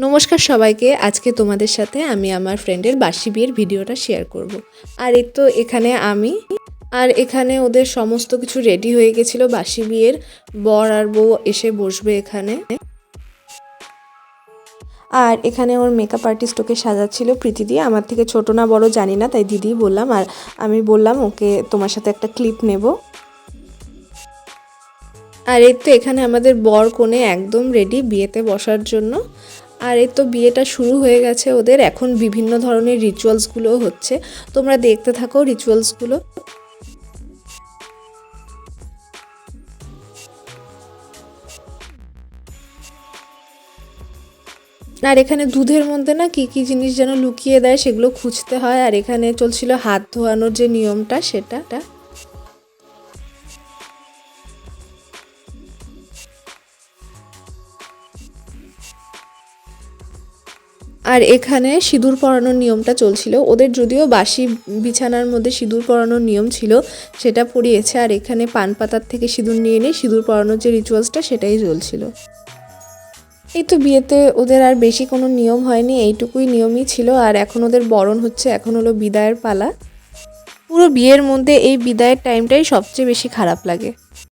নমস্কার সবাইকে। আজকে তোমাদের সাথে আমি আমার ফ্রেন্ডের বাসি বিয়ের ভিডিওটা শেয়ার করব। আর এই তো এখানে ওদের সমস্ত কিছু রেডি হয়ে গেছিলো। বাসি বিয়ের বর আর বউ এসে বসবে এখানে। আর এখানে ওর মেকআপ আর্টিস্ট ওকে সাজাচ্ছিল প্রীতি দিয়ে। আমার থেকে ছোট না বড় জানি না, তাই দিদি বললাম। আর আমি বললাম ওকে তোমার সাথে একটা ক্লিপ নেব। আর এই তো এখানে আমাদের বর কনে একদম রেডি বিয়েতে বসার জন্য। আর এই তো বিয়েটা শুরু হয়ে গেছে ওদের। এখন বিভিন্ন ধরনের রিচুয়ালসগুলো হচ্ছে, তোমরা দেখতে থাকো রিচুয়ালসগুলো। আর এখানে দুধের মধ্যে না কি কি জিনিস যেন লুকিয়ে দেয়, সেগুলো খুঁজতে হয়। আর এখানে চলছিল হাত ধোয়ানোর যে নিয়মটা, সেটা। আর এখানে সিঁদুর পরানোর নিয়মটা চলছিল ওদের। যদিও বাসি বিছানার মধ্যে সিঁদুর পরানোর নিয়ম ছিল, সেটা পরিয়েছে। আর এখানে পান পাতার থেকে সিঁদুর নিয়ে নিয়ে সিঁদুর পরানোর যে রিচুয়ালসটা, সেটাই চলছিল। এই তো বিয়েতে ওদের আর বেশি কোনো নিয়ম হয়নি, এইটুকুই নিয়মই ছিল। আর এখন ওদের বরণ হচ্ছে, এখন হলো বিদায়ের পালা। পুরো বিয়ের মধ্যে এই বিদায়ের টাইমটাই সবচেয়ে বেশি খারাপ লাগে।